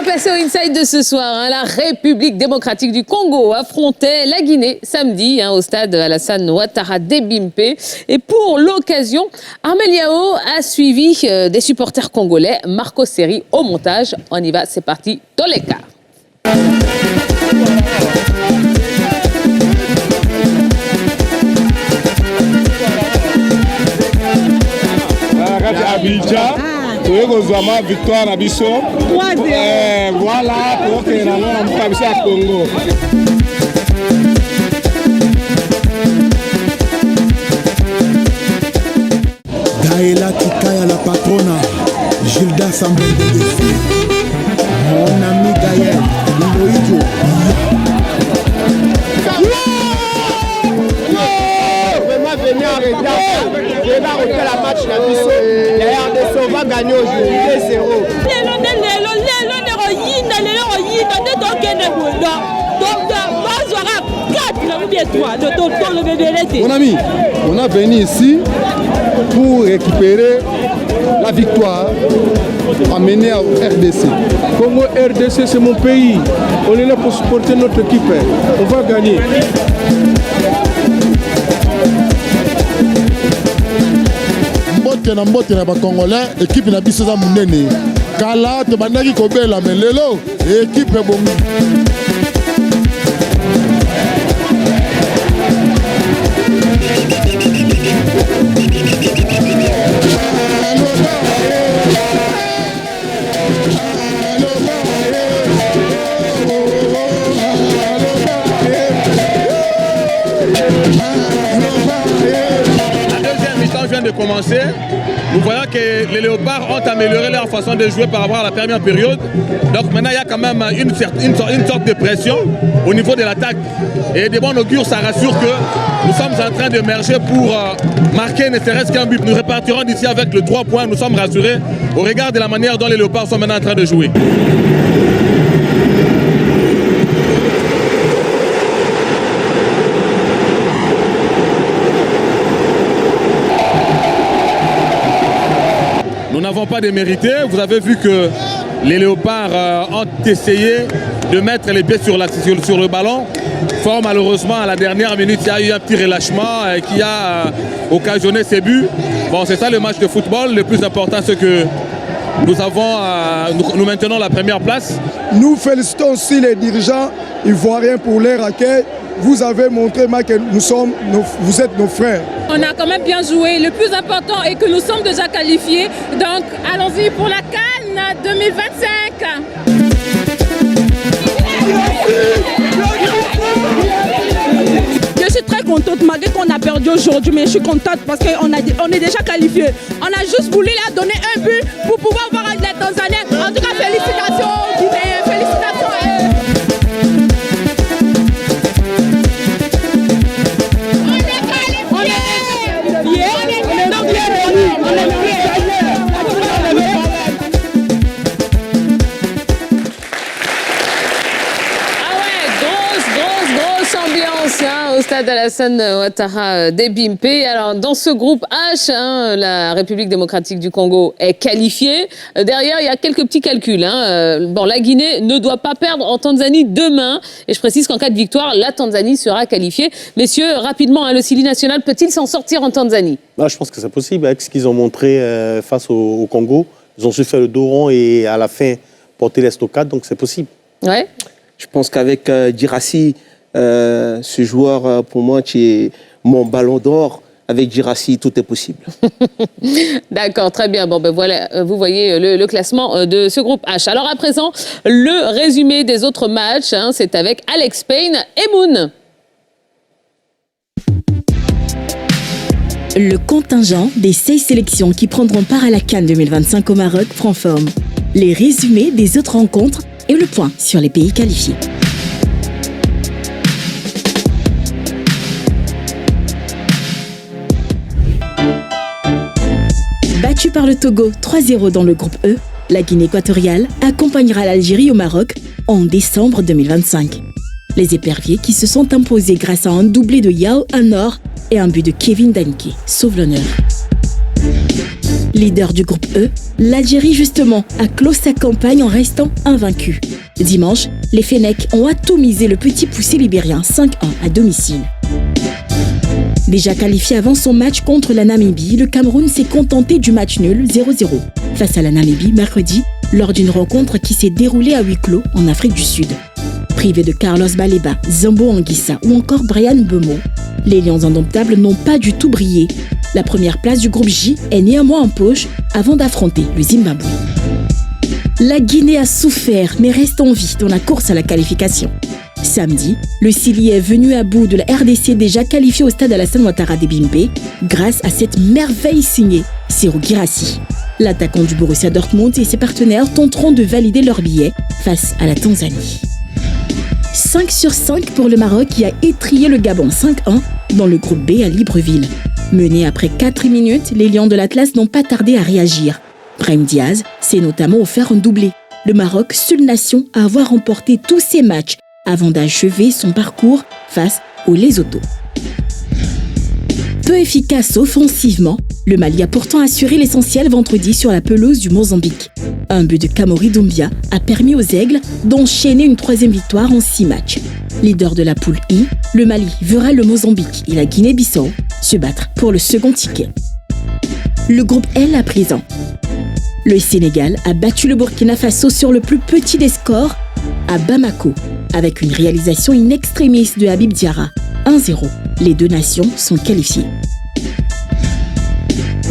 Passer au Inside de ce soir, hein, la République démocratique du Congo affrontait la Guinée samedi au stade Alassane Ouattara d'Ebimpe. Et pour l'occasion, Armel Yao a suivi des supporters congolais. Marco Seri au montage. On y va, c'est parti, Toleka. Victoire à Bisso. Voilà, pour que nous avons à Congo. Gaëla Kikaya la patrona, Gilda Sambé mon ami Gaël, Loïdio. Venir en retard, venir arrêter la match na biso. D'ailleurs, on va gagner aujourd'hui 2-0. Mon ami, on a venu ici pour récupérer la victoire amenée à RDC. Congo RDC, c'est mon pays. On est là pour supporter notre équipe. On va gagner. Na mbote na bakongolais équipe na biso za munene kala to bandaki kobela melelo équipe bongo De commencer, nous voyons que les Léopards ont amélioré leur façon de jouer par rapport à la première période. Donc maintenant il y a quand même une sorte de pression au niveau de l'attaque. Et de bon augure, ça rassure que nous sommes en train d'émerger pour marquer ne serait-ce qu'un but. Nous repartirons d'ici avec le 3 points, nous sommes rassurés au regard de la manière dont les Léopards sont maintenant en train de jouer. Nous n'avons pas démérité. Vous avez vu que les Léopards ont essayé de mettre les pieds sur le ballon. Fort malheureusement, à la dernière minute, il y a eu un petit relâchement qui a occasionné ces buts. Bon, c'est ça le match de football. Le plus important, c'est que nous maintenons la première place. Nous félicitons aussi les dirigeants ivoiriens pour leur accueil. Vous avez montré que vous êtes nos frères. On a quand même bien joué. Le plus important est que nous sommes déjà qualifiés. Donc allons-y pour la CAN 2025. Je suis très contente malgré qu'on a perdu aujourd'hui, mais je suis contente parce qu'on est déjà qualifiés. On a juste voulu leur donner un but pour pouvoir voir les Tanzaniens. En tout cas, félicitations Guinée, félicitations. Au stade Alassane Ouattara d'Ebimpe. Alors, dans ce groupe H, la République démocratique du Congo est qualifiée. Derrière, il y a quelques petits calculs. Bon, la Guinée ne doit pas perdre en Tanzanie demain. Et je précise qu'en cas de victoire, la Tanzanie sera qualifiée. Messieurs, rapidement, le Sili national peut-il s'en sortir en Tanzanie ? Je pense que c'est possible. Avec ce qu'ils ont montré face au Congo, ils ont su faire le dos rond et à la fin porter l'estocade. Donc, c'est possible. Ouais. Je pense qu'avec Girassi, ce joueur, pour moi, qui est mon ballon d'or. Avec Guirassy, tout est possible. D'accord, très bien. Bon, ben voilà, vous voyez le classement de ce groupe H. Alors à présent, le résumé des autres matchs, hein, c'est avec Alex Payne et Moon. Le contingent des 6 sélections qui prendront part à la CAN 2025 au Maroc prend forme. Les résumés des autres rencontres et le point sur les pays qualifiés. Battue par le Togo 3-0 dans le groupe E, la Guinée équatoriale accompagnera l'Algérie au Maroc en décembre 2025. Les éperviers qui se sont imposés grâce à un doublé de Yao Anor et un but de Kevin Danke, sauve l'honneur. Leader du groupe E, l'Algérie justement a clos sa campagne en restant invaincue. Dimanche, les Fennecs ont atomisé le petit poussé libérien 5-1 à domicile. Déjà qualifié avant son match contre la Namibie, le Cameroun s'est contenté du match nul 0-0 face à la Namibie mercredi lors d'une rencontre qui s'est déroulée à huis clos en Afrique du Sud. Privé de Carlos Baleba, Zambo Anguissa ou encore Brian Bemo, les Lions indomptables n'ont pas du tout brillé. La première place du groupe J est néanmoins en poche avant d'affronter le Zimbabwe. La Guinée a souffert mais reste en vie dans la course à la qualification. Samedi, le Sili est venu à bout de la RDC déjà qualifiée au stade Alassane Ouattara de Bimpe grâce à cette merveille signée Serhou Guirassy. L'attaquant du Borussia Dortmund et ses partenaires tenteront de valider leur billet face à la Tanzanie. 5 sur 5 pour le Maroc qui a étrillé le Gabon 5-1 dans le groupe B à Libreville. Menés après 4 minutes, les Lions de l'Atlas n'ont pas tardé à réagir. Brahim Diaz s'est notamment offert un doublé. Le Maroc, seule nation à avoir remporté tous ses matchs avant d'achever son parcours face aux Lesotho. Peu efficace offensivement, le Mali a pourtant assuré l'essentiel vendredi sur la pelouse du Mozambique. Un but de Kamori Doumbia a permis aux Aigles d'enchaîner une 3e victoire en 6 matchs. Leader de la poule I, le Mali verra le Mozambique et la Guinée-Bissau se battre pour le second ticket. Le groupe L à présent. Le Sénégal a battu le Burkina Faso sur le plus petit des scores à Bamako, avec une réalisation in extremis de Habib Diarra, 1-0. Les deux nations sont qualifiées.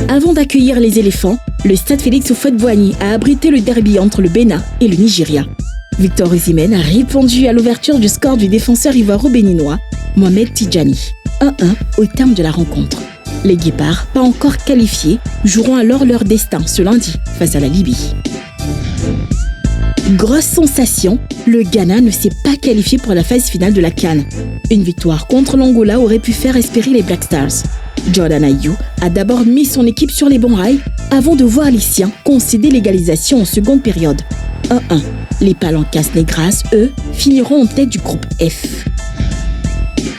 Avant d'accueillir les éléphants, le stade Félix Houphouët-Boigny a abrité le derby entre le Bénin et le Nigeria. Victor Osimhen a répondu à l'ouverture du score du défenseur ivoiro-béninois, Mohamed Tidjani, 1-1 au terme de la rencontre. Les Guépards, pas encore qualifiés, joueront alors leur destin ce lundi face à la Libye. Grosse sensation, le Ghana ne s'est pas qualifié pour la phase finale de la CAN. Une victoire contre l'Angola aurait pu faire espérer les Black Stars. Jordan Ayew a d'abord mis son équipe sur les bons rails avant de voir les siens concéder l'égalisation en seconde période. 1-1. Les Palancas Negras, eux, finiront en tête du groupe F.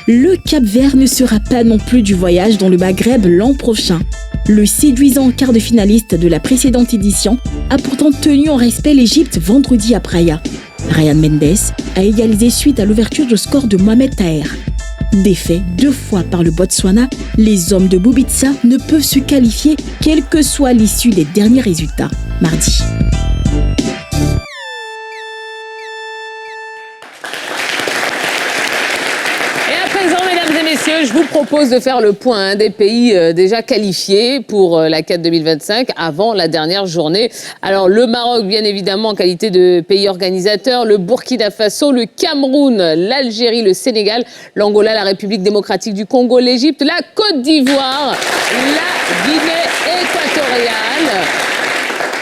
Le Cap-Vert ne sera pas non plus du voyage dans le Maghreb l'an prochain. Le séduisant quart de finaliste de la précédente édition a pourtant tenu en respect l'Égypte vendredi à Praia. Ryan Mendes a égalisé suite à l'ouverture du score de Mohamed Taher. Défait 2 fois par le Botswana, les hommes de Boubitsa ne peuvent se qualifier quelle que soit l'issue des derniers résultats mardi. Messieurs, je vous propose de faire le point des pays déjà qualifiés pour la CAN 2025 avant la dernière journée. Alors le Maroc, bien évidemment, en qualité de pays organisateur, le Burkina Faso, le Cameroun, l'Algérie, le Sénégal, l'Angola, la République démocratique du Congo, l'Égypte, la Côte d'Ivoire, la Guinée équatoriale,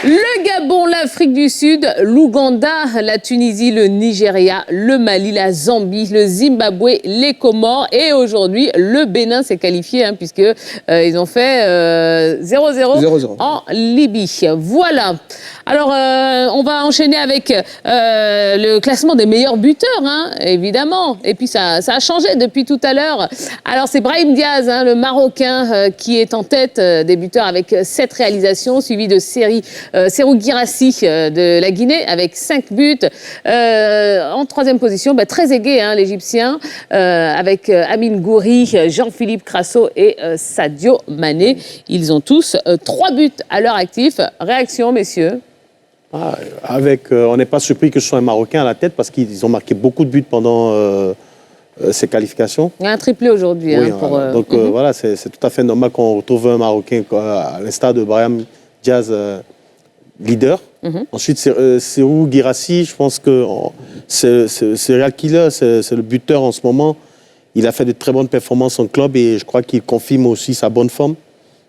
le Gabon, l'Afrique du Sud, l'Ouganda, la Tunisie, le Nigeria, le Mali, la Zambie, le Zimbabwe, les Comores et aujourd'hui le Bénin s'est qualifié puisque ils ont fait 0-0 en Libye. Voilà. Alors on va enchaîner avec le classement des meilleurs buteurs, évidemment. Et puis ça a changé depuis tout à l'heure. Alors c'est Brahim Diaz, le Marocain, qui est en tête des buteurs avec 7 réalisations, suivi de Serhou Guirassy de la Guinée avec 5 buts. En 3e position, très aigué, l'Égyptien, avec Amine Gouiri, Jean-Philippe Crasso et Sadio Mané. Ils ont tous 3 buts à leur actif. Réaction, messieurs? On n'est pas surpris que ce soit un Marocain à la tête parce qu'ils ont marqué beaucoup de buts pendant ses qualifications. Il y a un triplé aujourd'hui. Oui, pour, donc voilà, c'est tout à fait normal qu'on retrouve un Marocain à l'instar de Brahim Diaz, leader. Ensuite, Serhou Guirassy, je pense que c'est serial killer, c'est le buteur en ce moment. Il a fait de très bonnes performances en club et je crois qu'il confirme aussi sa bonne forme.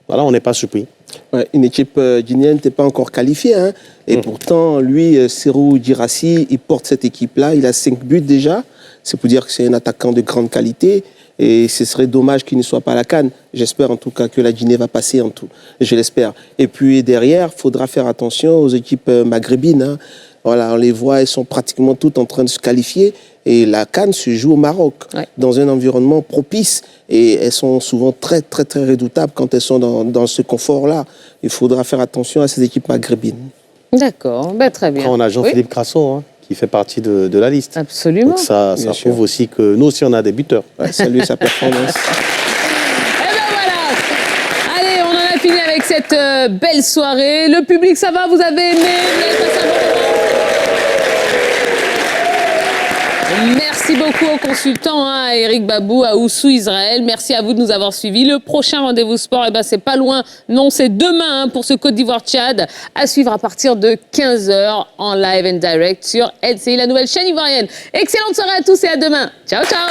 Voilà, on n'est pas surpris. Ouais, une équipe guinéenne n'était pas encore qualifiée. Hein, et pourtant, lui, Serhou Guirassy, il porte cette équipe-là. Il a 5 buts déjà. C'est pour dire que c'est un attaquant de grande qualité. Et ce serait dommage qu'il ne soit pas à la CAN. J'espère en tout cas que la Guinée va passer en tout. Je l'espère. Et puis derrière, il faudra faire attention aux équipes maghrébines. Hein. Voilà, on les voit, elles sont pratiquement toutes en train de se qualifier. Et la CAN se joue au Maroc, dans un environnement propice. Et elles sont souvent très, très, très redoutables quand elles sont dans ce confort-là. Il faudra faire attention à ces équipes maghrébines. D'accord, ben, très bien. Après, on a Jean-Philippe Crasso, qui fait partie de la liste. Absolument. Donc ça prouve aussi que nous aussi, on a des buteurs. Ouais, salut sa performance. Et ben voilà. Allez, on en a fini avec cette belle soirée. Le public, ça va? Vous avez aimé? Vous avez passé un bon moment? Merci beaucoup aux consultants, à Eric Babou, à Oussou Israël. Merci à vous de nous avoir suivis. Le prochain rendez-vous sport, c'est pas loin. Non, c'est demain pour ce Côte d'Ivoire-Tchad, à suivre à partir de 15h en live and direct sur LCI, la nouvelle chaîne ivoirienne. Excellente soirée à tous et à demain. Ciao, ciao.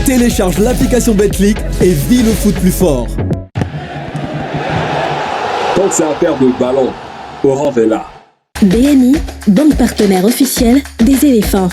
Télécharge l'application Betclic et vis le foot plus fort. Quand c'est affaire de ballon, Oran Vela. BNI, banque partenaire officielle des éléphants.